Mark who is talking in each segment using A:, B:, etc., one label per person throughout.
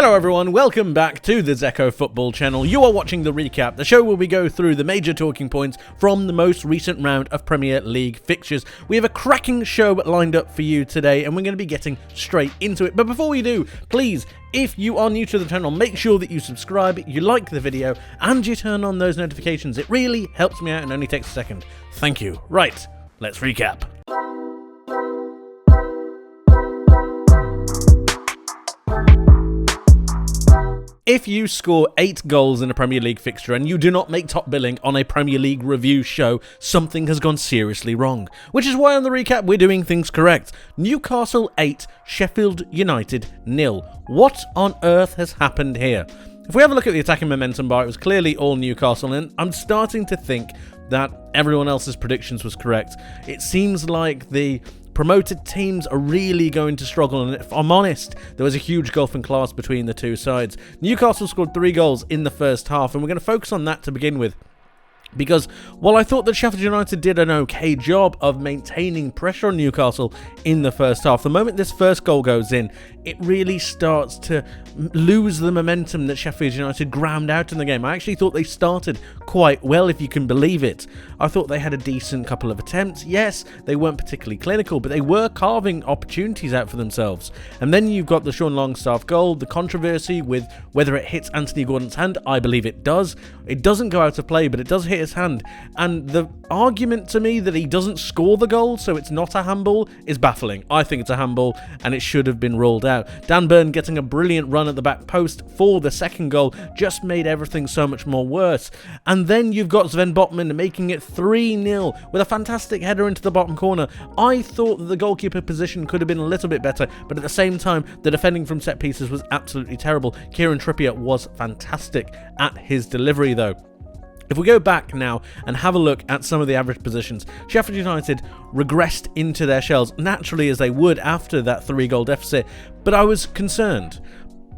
A: Hello everyone, welcome back to the Zekko Football channel. You are watching the recap, the show where we go through the major talking points from the most recent round of Premier League fixtures. We have a cracking show lined up for you today and we're going to be getting straight into it. But before we do, please, if you are new to the channel, make sure that you subscribe, you like the video, and you turn on those notifications. It really helps me out and only takes a second. Thank you. Right, let's recap. If you score 8 goals in a Premier League fixture and you do not make top billing on a Premier League review show, something has gone seriously wrong. Which is why on the recap we're doing things correct. Newcastle 8, Sheffield United 0. What on earth has happened here? If we have a look at the attacking momentum bar, it was clearly all Newcastle, and I'm starting to think that everyone else's predictions was correct. It seems like the promoted teams are really going to struggle, and if I'm honest, there was a huge gulf in class between the two sides. Newcastle scored 3 goals in the first half, and we're going to focus on that to begin with. Because while I thought that Sheffield United did an okay job of maintaining pressure on Newcastle in the first half, the moment this first goal goes in, it really starts to lose the momentum that Sheffield United ground out in the game. I actually thought they started quite well, if you can believe it. I thought they had a decent couple of attempts. Yes, they weren't particularly clinical, but they were carving opportunities out for themselves. And then you've got the Sean Longstaff goal, the controversy with whether it hits Anthony Gordon's hand. I believe it does. It doesn't go out of play, but it does hit his hand. And the argument to me that he doesn't score the goal, so it's not a handball, is baffling. I think it's a handball, and it should have been ruled out. Dan Burn getting a brilliant run at the back post for the second goal just made everything so much more worse. And then you've got Sven Botman making it 3-0 with a fantastic header into the bottom corner. I thought that the goalkeeper position could have been a little bit better, but at the same time, the defending from set pieces was absolutely terrible. Kieran Trippier was fantastic at his delivery though. If we go back now and have a look at some of the average positions, Sheffield United regressed into their shells, naturally as they would after that 3-goal deficit, but I was concerned.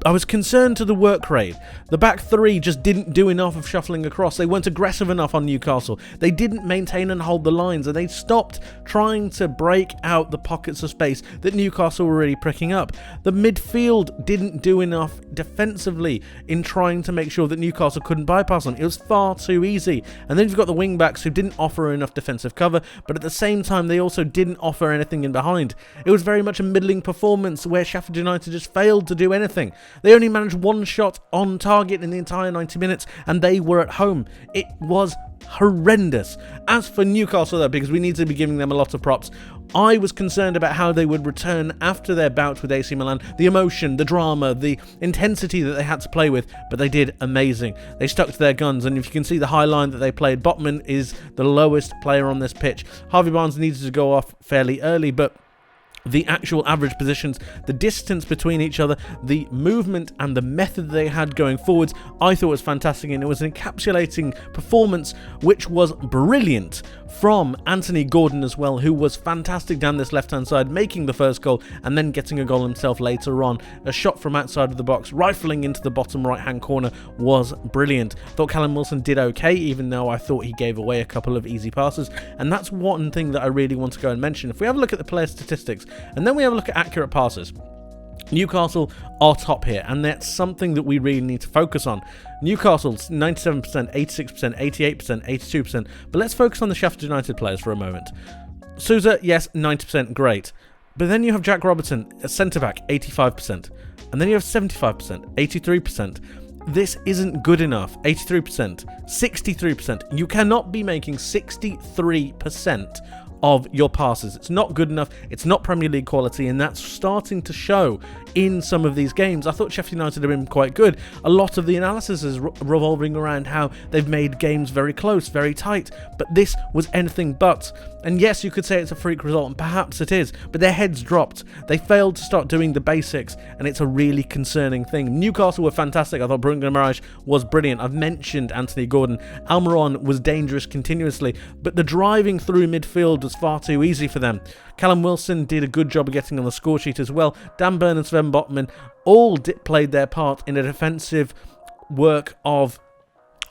A: I was concerned to the work rate. The back three just didn't do enough of shuffling across. They weren't aggressive enough on Newcastle. They didn't maintain and hold the lines, and they stopped trying to break out the pockets of space that Newcastle were already pricking up. The midfield didn't do enough defensively in trying to make sure that Newcastle couldn't bypass them. It was far too easy. And then you've got the wing-backs who didn't offer enough defensive cover, but at the same time they also didn't offer anything in behind. It was very much a middling performance where Sheffield United just failed to do anything. They only managed 1 shot on target in the entire 90 minutes, and they were at home. It was horrendous. As for Newcastle, though, because we need to be giving them a lot of props, I was concerned about how they would return after their bout with AC Milan. The emotion, the drama, the intensity that they had to play with, but they did amazing. They stuck to their guns, and if you can see the high line that they played, Botman is the lowest player on this pitch. Harvey Barnes needed to go off fairly early, but the actual average positions, the distance between each other, the movement and the method they had going forwards, I thought was fantastic, and it was an encapsulating performance which was brilliant from Anthony Gordon as well, who was fantastic down this left-hand side, making the first goal and then getting a goal himself later on. A shot from outside of the box, rifling into the bottom right-hand corner, was brilliant. Thought Callum Wilson did okay, even though I thought he gave away a couple of easy passes, and that's one thing that I really want to go and mention. If we have a look at the player statistics, and then we have a look at accurate passes, Newcastle are top here, and that's something that we really need to focus on. Newcastle's 97%, 86%, 88%, 82%, but let's focus on the Sheffield United players for a moment. Sousa, yes, 90%, great. But then you have Jack Robertson, a centre-back, 85%. And then you have 75%, 83%. This isn't good enough. 83%, 63%. You cannot be making 63% of your passes. It's not good enough. It's not Premier League quality, and that's starting to show in some of these games. I thought Sheffield United have been quite good. A lot of the analysis is revolving around how they've made games very close, very tight, but this was anything but. And yes, you could say it's a freak result, and perhaps it is, but their heads dropped. They failed to start doing the basics, and it's a really concerning thing. Newcastle were fantastic. I thought Bruno Guimaraes was brilliant. I've mentioned Anthony Gordon. Almiron was dangerous continuously, but the driving through midfield was far too easy for them. Callum Wilson did a good job of getting on the score sheet as well. Dan Burn and Sven Botman all played their part in a defensive work of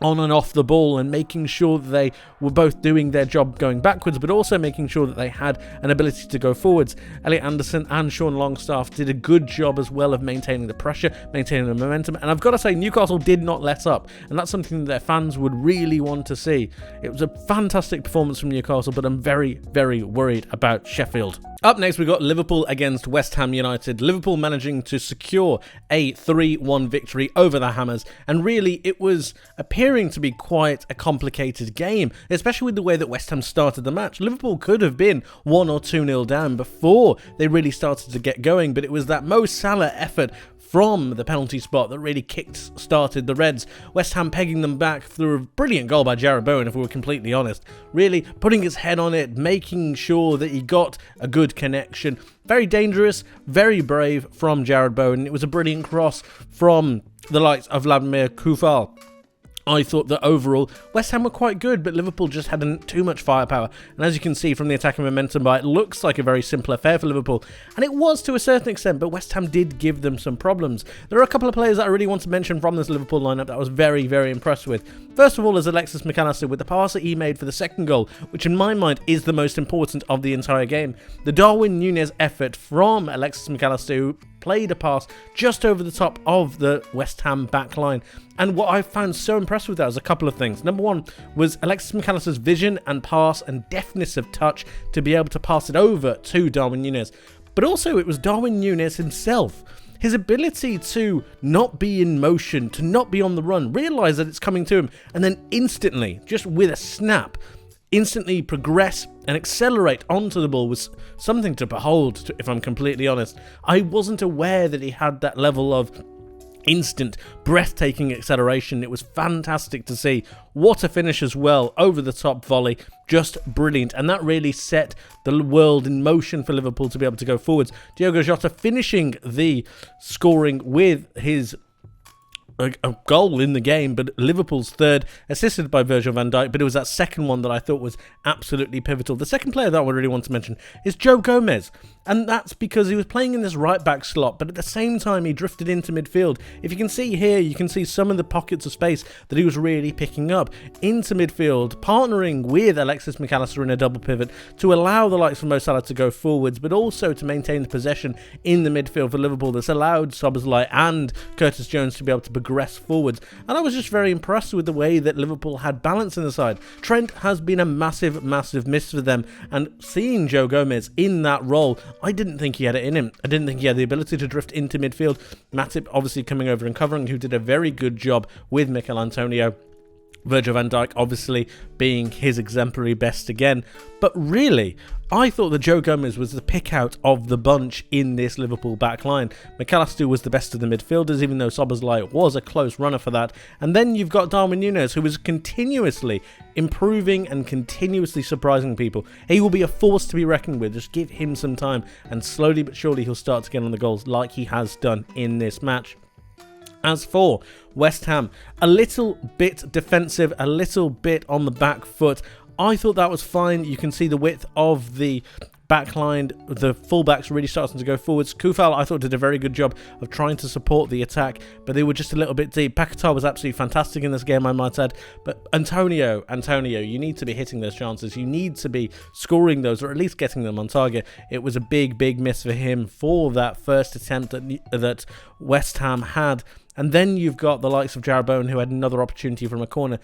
A: on and off the ball, and making sure that they were both doing their job going backwards, but also making sure that they had an ability to go forwards. Elliot Anderson and Sean Longstaff did a good job as well of maintaining the pressure, maintaining the momentum, and I've got to say, Newcastle did not let up, and that's something that their fans would really want to see. It was a fantastic performance from Newcastle, but I'm very, very worried about Sheffield. Up next, we've got Liverpool against West Ham United. Liverpool managing to secure a 3-1 victory over the Hammers, and really it was appearing to be quite a complicated game, especially with the way that West Ham started the match. Liverpool could have been 1 or 2-0 down before they really started to get going, but it was that Mo Salah effort from the penalty spot that really started the Reds. West Ham pegging them back through a brilliant goal by Jarrod Bowen, if we were completely honest. Really putting his head on it, making sure that he got a good connection. Very dangerous, very brave from Jarrod Bowen. It was a brilliant cross from the likes of Vladimir Koufal. I thought that overall, West Ham were quite good, but Liverpool just had too much firepower. And as you can see from the attacking momentum bar, it looks like a very simple affair for Liverpool. And it was to a certain extent, but West Ham did give them some problems. There are a couple of players that I really want to mention from this Liverpool lineup that I was very, very impressed with. First of all is Alexis McAllister with the pass that he made for the second goal, which in my mind is the most important of the entire game. The Darwin Núñez effort from Alexis McAllister, who played a pass just over the top of the West Ham back line. And what I found so impressive with that was a couple of things. Number one was Alexis McAllister's vision and pass and deftness of touch to be able to pass it over to Darwin Núñez. But also it was Darwin Núñez himself. His ability to not be in motion, to not be on the run, realise that it's coming to him, and then instantly, just with a snap, instantly progress and accelerate onto the ball was something to behold, if I'm completely honest. I wasn't aware that he had that level of instant, breathtaking acceleration. It was fantastic to see. What a finish as well, over the top volley, just brilliant, and that really set the world in motion for Liverpool to be able to go forwards. Diogo Jota finishing the scoring with his a goal in the game, but Liverpool's third, assisted by Virgil van Dijk, but it was that second one that I thought was absolutely pivotal. The second player that I really want to mention is Joe Gomez, and that's because he was playing in this right-back slot, but at the same time he drifted into midfield. If you can see here, you can see some of the pockets of space that he was really picking up into midfield, partnering with Alexis McAllister in a double pivot to allow the likes of Mo Salah to go forwards, but also to maintain the possession in the midfield for Liverpool. That's allowed Szoboszlai and Curtis Jones to be able to progress forwards, and I was just very impressed with the way that Liverpool had balance in the side. Trent has been a massive miss for them, and seeing Joe Gomez in that role, I didn't think he had it in him. I didn't think he had the ability to drift into midfield. Matip obviously coming over and covering, who did a very good job with Mikel Antonio. Virgil van Dijk obviously being his exemplary best again. But really, I thought that Joe Gomez was the pick out of the bunch in this Liverpool back line. McAllister was the best of the midfielders, even though Szoboszlai was a close runner for that. And then you've got Darwin Núñez, who was continuously improving and continuously surprising people. He will be a force to be reckoned with. Just give him some time, and slowly but surely he'll start to get on the goals like he has done in this match. As for West Ham, a little bit defensive, a little bit on the back foot. I thought that was fine. You can see the width of the back line, the fullbacks really starting to go forwards. Koufal, I thought, did a very good job of trying to support the attack, but they were just a little bit deep. Paquetá was absolutely fantastic in this game, I might add, but Antonio, you need to be hitting those chances. You need to be scoring those, or at least getting them on target. It was a big miss for him for that first attempt that West Ham had. And then you've got the likes of Jarrod Bowen, who had another opportunity from a corner.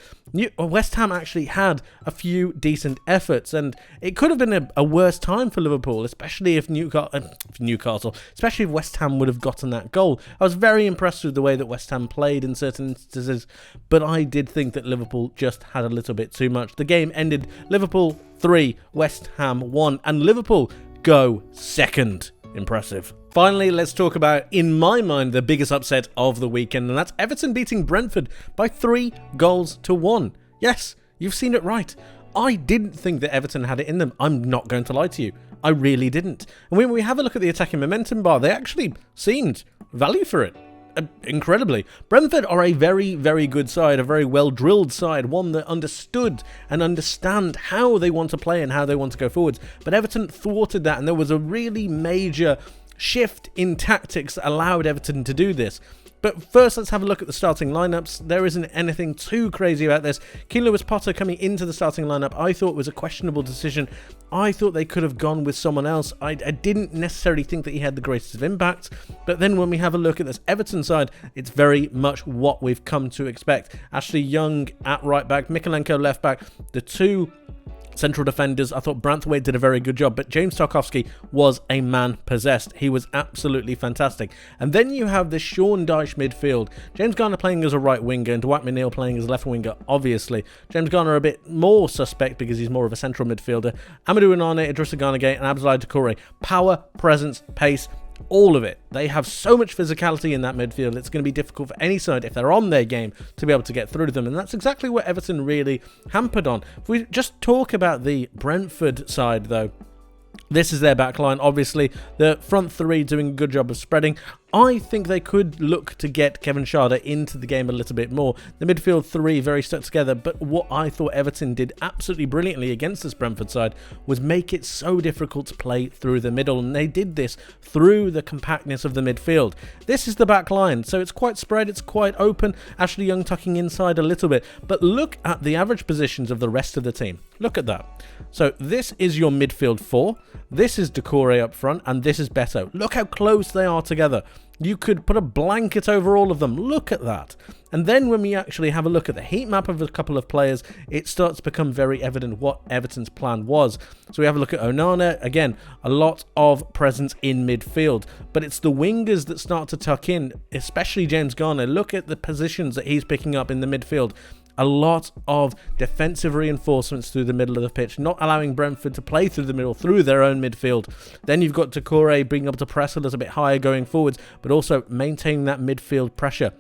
A: West Ham actually had a few decent efforts, and it could have been a worse time for Liverpool, especially if Newcastle, especially if West Ham would have gotten that goal. I was very impressed with the way that West Ham played in certain instances, but I did think that Liverpool just had a little bit too much. The game ended Liverpool 3, West Ham 1, and Liverpool go second. Impressive. Finally, let's talk about, in my mind, the biggest upset of the weekend, and that's Everton beating Brentford by 3-1. Yes, you've seen it right. I didn't think that Everton had it in them. I'm not going to lie to you. I really didn't. And when we have a look at the attacking momentum bar, they actually seemed value for it. Incredibly. Brentford are a very good side, a very well-drilled side, one that understood and understand how they want to play and how they want to go forwards. But Everton thwarted that, and there was a really major shift in tactics that allowed Everton to do this. But first, let's have a look at the starting lineups. There isn't anything too crazy about this. Keane Lewis-Potter coming into the starting lineup, I thought was a questionable decision. I thought they could have gone with someone else. I didn't necessarily think that he had the greatest of impact. But then when we have a look at this Everton side, it's very much what we've come to expect. Ashley Young at right back, Mikolenko left back, the two central defenders. I thought Branthwaite did a very good job, but James Tarkowski was a man possessed. He was absolutely fantastic. And then you have this Sean Dyche midfield. James Garner playing as a right winger and Dwight McNeil playing as a left winger, obviously. James Garner a bit more suspect because he's more of a central midfielder. Amadou Onana, Idrissa Gana Gueye and Abdoulaye Doucouré. Power, presence, pace, all of it. They have so much physicality in that midfield. It's going to be difficult for any side, if they're on their game, to be able to get through to them. And that's exactly what Everton really hampered on. If we just talk about the Brentford side, though, this is their back line. Obviously, the front three doing a good job of spreading. I think they could look to get Kevin Schade into the game a little bit more. The midfield three very stuck together, but what I thought Everton did absolutely brilliantly against this Brentford side was make it so difficult to play through the middle, and they did this through the compactness of the midfield. This is the back line, so it's quite spread, it's quite open. Ashley Young tucking inside a little bit, but look at the average positions of the rest of the team. Look at that. So this is your midfield four, this is Doucouré up front, and this is Beto. Look how close they are together. You could put a blanket over all of them. Look at that. And then when we actually have a look at the heat map of a couple of players, it starts to become very evident what Everton's plan was. So we have a look at Onana. Again, a lot of presence in midfield. But it's the wingers that start to tuck in, especially James Garner. Look at the positions that he's picking up in the midfield. A lot of defensive reinforcements through the middle of the pitch, not allowing Brentford to play through the middle, through their own midfield. Then you've got Doucouré being able to press a little bit higher going forwards, but also maintaining that midfield pressure.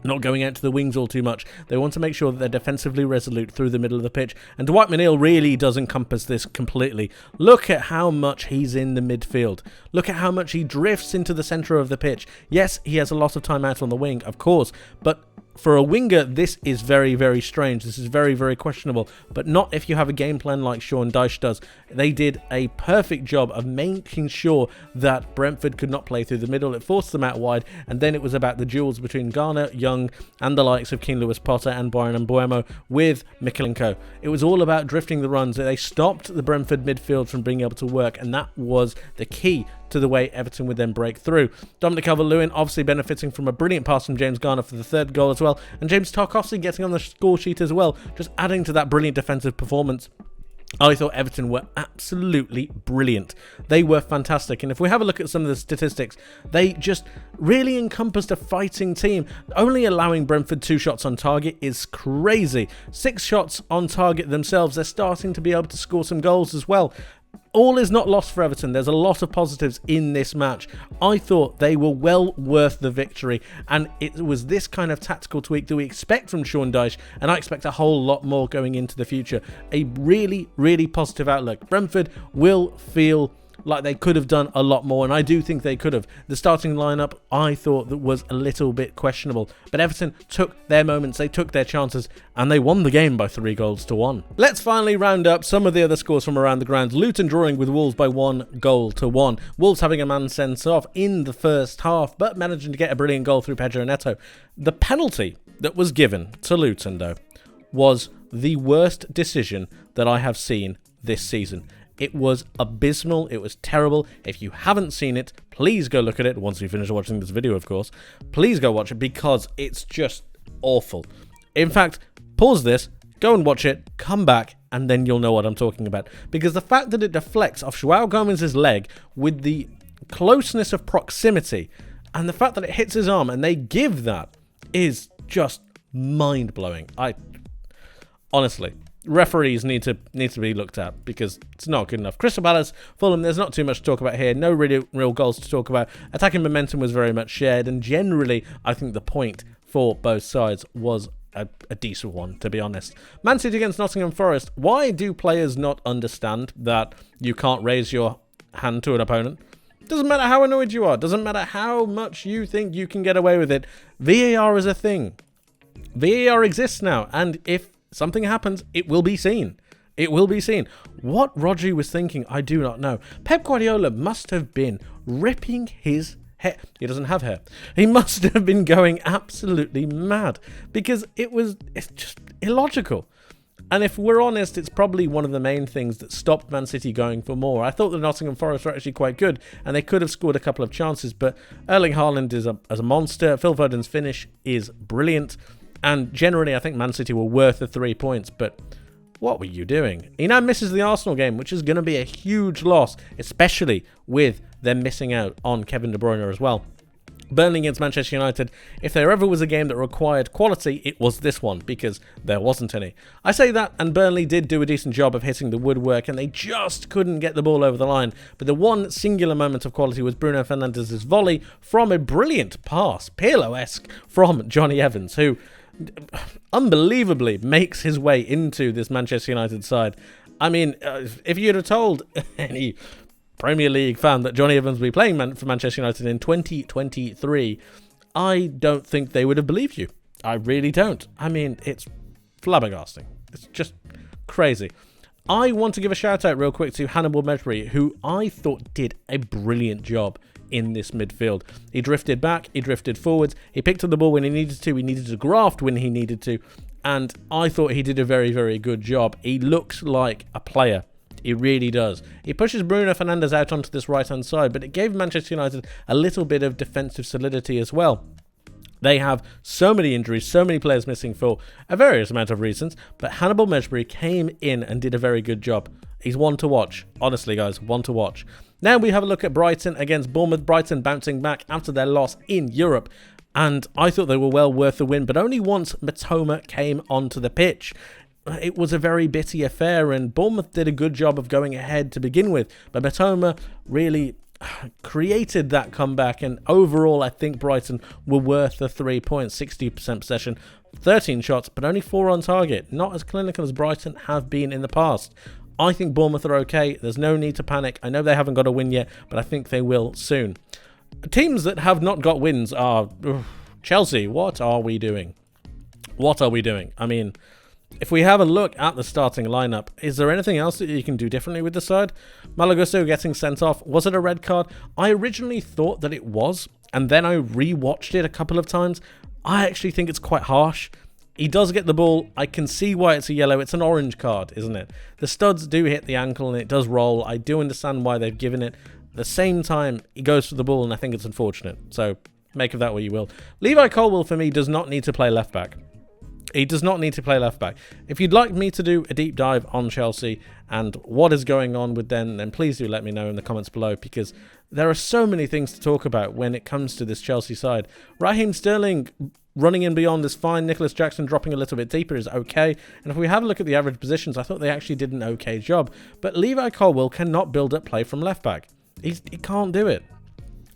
A: Not going out to the wings all too much. They want to make sure that they're defensively resolute through the middle of the pitch. And Dwight McNeil really does encompass this completely. Look at how much he's in the midfield. Look at how much he drifts into the centre of the pitch. Yes, he has a lot of time out on the wing, of course, but for a winger, this is very, very strange. This is very, very questionable, but not if you have a game plan like Sean Dyche does. They did a perfect job of making sure that Brentford could not play through the middle. It forced them out wide, and then it was about the duels between Garner, Young, and the likes of Keane Lewis-Potter and Byron Mbeumo with Mikolenko. It was all about drifting the runs. They stopped the Brentford midfield from being able to work, and that was the key to the way Everton would then break through. Dominic Calvert-Lewin obviously benefiting from a brilliant pass from James Garner for the third goal as well, and James Tarkowski getting on the score sheet as well, just adding to that brilliant defensive performance. I thought Everton were absolutely brilliant. They were fantastic. And if we have a look at some of the statistics, they just really encompassed a fighting team. Only allowing Brentford 2 shots on target is crazy. 6 shots on target themselves. They're starting to be able to score some goals as well. All is not lost for Everton. There's a lot of positives in this match. I thought they were well worth the victory, and it was this kind of tactical tweak that we expect from Sean Dyche, and I expect a whole lot more going into the future. A really, really positive outlook. Brentford will feel like they could have done a lot more, and I do think they could have. The starting lineup, I thought, that was a little bit questionable, but Everton took their moments, they took their chances, and they won the game by 3-1. Let's finally round up some of the other scores from around the ground. Luton drawing with Wolves by 1-1. Wolves having a man sent off in the first half, but managing to get a brilliant goal through Pedro Neto. The penalty that was given to Luton, though, was the worst decision that I have seen this season. It was abysmal. It was terrible. If you haven't seen it, please go look at it. Once you finish watching this video, of course. Please go watch it because it's just awful. In fact, pause this, go and watch it, come back, and then you'll know what I'm talking about. Because the fact that it deflects off João Gomez's leg with the closeness of proximity, and the fact that it hits his arm, and they give that, is just mind-blowing. Honestly, referees need to be looked at because it's not good enough. Crystal Palace, Fulham, there's not too much to talk about here. No really real goals to talk about. Attacking momentum was very much shared, and generally, I think the point for both sides was a decent one, to be honest. Man City against Nottingham Forest. Why do players not understand that you can't raise your hand to an opponent? Doesn't matter how annoyed you are. Doesn't matter how much you think you can get away with it. VAR is a thing. VAR exists now, and if something happens, it will be seen. It will be seen. What Rodri was thinking, I do not know. Pep Guardiola must have been ripping his hair. He doesn't have hair. He must have been going absolutely mad because it's just illogical. And if we're honest, it's probably one of the main things that stopped Man City going for more. I thought the Nottingham Forest were actually quite good, and they could have scored a couple of chances, but Erling Haaland is a monster. Phil Foden's finish is brilliant, and generally I think Man City were worth the 3 points, but what were you doing? He now misses the Arsenal game, which is going to be a huge loss, especially with them missing out on Kevin De Bruyne as well. Burnley against Manchester United, if there ever was a game that required quality, it was this one, because there wasn't any. I say that, and Burnley did do a decent job of hitting the woodwork, and they just couldn't get the ball over the line. But the one singular moment of quality was Bruno Fernandes's volley from a brilliant pass, Pirlo-esque, from Johnny Evans, who unbelievably makes his way into this Manchester United side. I mean, if you'd have told any Premier League fan that Johnny Evans will be playing for Manchester United in 2023, I don't think they would have believed you. I really don't. I mean, it's flabbergasting. It's just crazy. I want to give a shout out real quick to Hannibal Mejbri, who I thought did a brilliant job in this midfield. He drifted back, he drifted forwards, he picked up the ball when he needed to graft when he needed to, and I thought he did a very, very good job. He looks like a player. He really does. He pushes Bruno Fernandes out onto this right-hand side, but it gave Manchester United a little bit of defensive solidity as well. They have so many injuries, so many players missing for a various amount of reasons, but Hannibal Mejbri came in and did a very good job. He's one to watch. Honestly, guys, one to watch. Now we have a look at Brighton against Bournemouth. Brighton bouncing back after their loss in Europe, and I thought they were well worth the win, but only once Matoma came onto the pitch. It was a very bitty affair, and Bournemouth did a good job of going ahead to begin with, but Matoma really created that comeback, and overall I think Brighton were worth the 3 points. 60% possession, 13 shots, but only 4 on target. Not as clinical as Brighton have been in the past. I think Bournemouth are okay. There's no need to panic. I know they haven't got a win yet, but I think they will soon. Teams that have not got wins are Chelsea. What are we doing? What are we doing? I mean, if we have a look at the starting lineup, is there anything else that you can do differently with the side? Malagusto getting sent off. Was it a red card? I originally thought that it was, and then I re-watched it a couple of times. I actually think it's quite harsh. He does get the ball. I can see why it's a yellow. It's an orange card, isn't it? The studs do hit the ankle and it does roll. I do understand why they've given it. At the same time, he goes for the ball and I think it's unfortunate. So make of that what you will. Levi Colwill, for me, does not need to play left back. He does not need to play left back. If you'd like me to do a deep dive on Chelsea and what is going on with them, then please do let me know in the comments below, because there are so many things to talk about when it comes to this Chelsea side. Raheem Sterling running in beyond is fine. Nicholas Jackson dropping a little bit deeper is okay. And if we have a look at the average positions, I thought they actually did an okay job. But Levi Colwill cannot build up play from left back. He can't do it.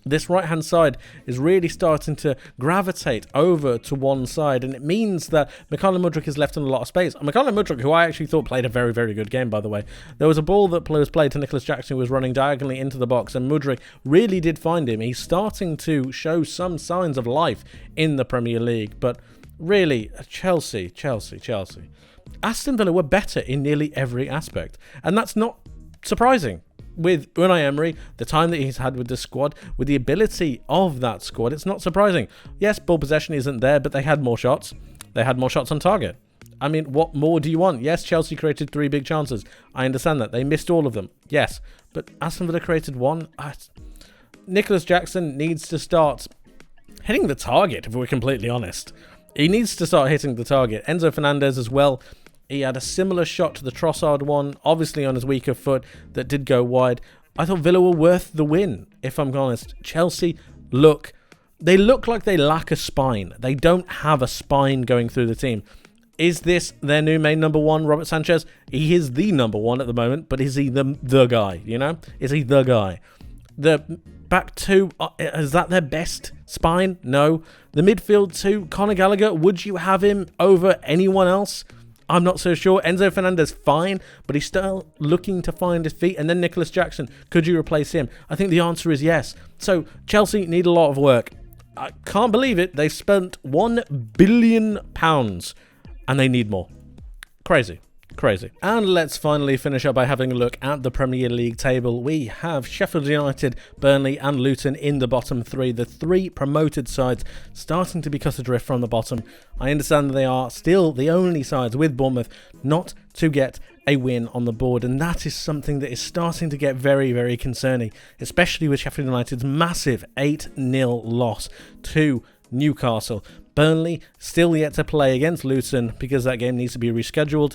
A: This right-hand side is really starting to gravitate over to one side, and it means that Mykhailo Mudryk is left in a lot of space. Mykhailo Mudryk, who I actually thought played a very, very good game, by the way. There was a ball that was played to Nicholas Jackson, who was running diagonally into the box, and Mudryk really did find him. He's starting to show some signs of life in the Premier League, but really, Chelsea. Aston Villa were better in nearly every aspect, and that's not surprising. With Unai Emery, the time that he's had with the squad, with the ability of that squad, it's not surprising. Yes, ball possession isn't there, but they had more shots. They had more shots on target. I mean, what more do you want? Yes, Chelsea created 3 big chances. I understand that. They missed all of them. Yes, but Aston Villa created 1. Nicholas Jackson needs to start hitting the target, if we're completely honest. He needs to start hitting the target. Enzo Fernandez as well. He had a similar shot to the Trossard one, obviously on his weaker foot, that did go wide. I thought Villa were worth the win, if I'm honest. Chelsea look like they lack a spine. They don't have a spine going through the team. Is this their new main number 1, Robert Sanchez? He is the number 1 at the moment, but is he the guy, you know? Is he the guy? The back 2, is that their best spine? No. The midfield 2, Conor Gallagher, would you have him over anyone else? I'm not so sure. Enzo Fernandez, fine, but he's still looking to find his feet. And then Nicholas Jackson, could you replace him? I think the answer is yes. So Chelsea need a lot of work. I can't believe it. They've spent £1 billion and they need more. Crazy. Crazy. And let's finally finish up by having a look at the Premier League table. We have Sheffield United, Burnley and Luton in the bottom three. The three promoted sides starting to be cut adrift from the bottom. I understand that they are still the only sides, with Bournemouth, not to get a win on the board, and that is something that is starting to get very, very concerning, especially with Sheffield United's massive 8-0 loss to Newcastle. Burnley still yet to play against Luton because that game needs to be rescheduled.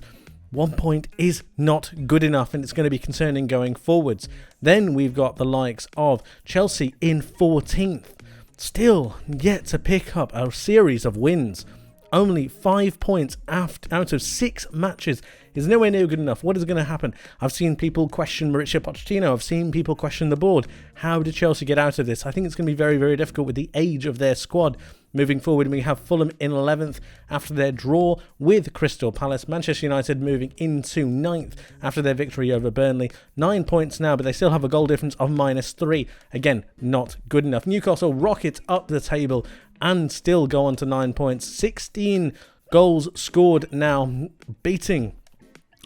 A: 1 point is not good enough, and it's going to be concerning going forwards. Then we've got the likes of Chelsea in 14th, still yet to pick up a series of wins. Only 5 points out of 6 matches is nowhere near good enough. What is going to happen? I've seen people question Mauricio Pochettino. I've seen people question the board. How did Chelsea get out of this? I think it's going to be very, very difficult with the age of their squad. Moving forward, we have Fulham in 11th after their draw with Crystal Palace. Manchester United moving into 9th after their victory over Burnley. 9 points now, but they still have a goal difference of -3. Again, not good enough. Newcastle rocket up the table and still go on to 9 points. 16 goals scored now, beating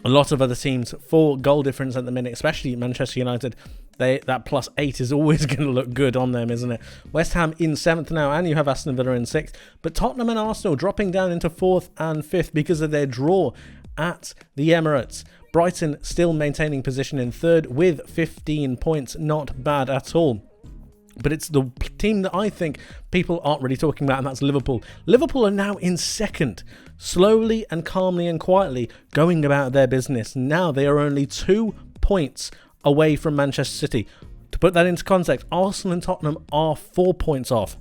A: a lot of other teams for goal difference at the minute, especially Manchester United. That +8 is always going to look good on them, isn't it? West Ham in 7th now, and you have Aston Villa in 6th. But Tottenham and Arsenal dropping down into 4th and 5th because of their draw at the Emirates. Brighton still maintaining position in 3rd with 15 points. Not bad at all. But it's the team that I think people aren't really talking about, and that's Liverpool. Liverpool are now in 2nd, slowly and calmly and quietly going about their business. Now they are only 2 points away from Manchester City. To put that into context, Arsenal and Tottenham are 4 points off.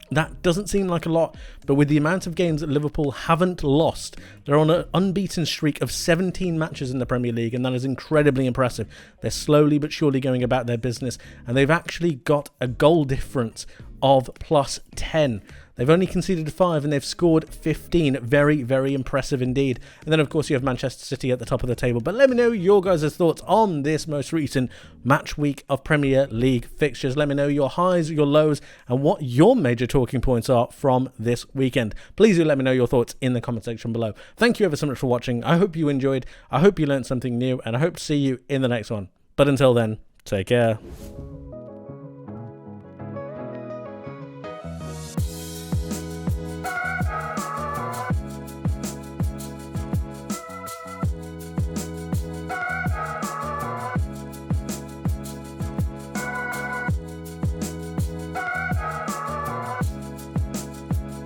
A: That doesn't seem like a lot, but with the amount of games that Liverpool haven't lost, they're on an unbeaten streak of 17 matches in the Premier League, and that is incredibly impressive. They're slowly but surely going about their business, and they've actually got a goal difference of +10. They've only conceded 5 and they've scored 15. Very, very impressive indeed. And then, of course, you have Manchester City at the top of the table. But let me know your guys' thoughts on this most recent match week of Premier League fixtures. Let me know your highs, your lows, and what your major talking points are from this weekend. Please do let me know your thoughts in the comment section below. Thank you ever so much for watching. I hope you enjoyed. I hope you learned something new, and I hope to see you in the next one. But until then, take care.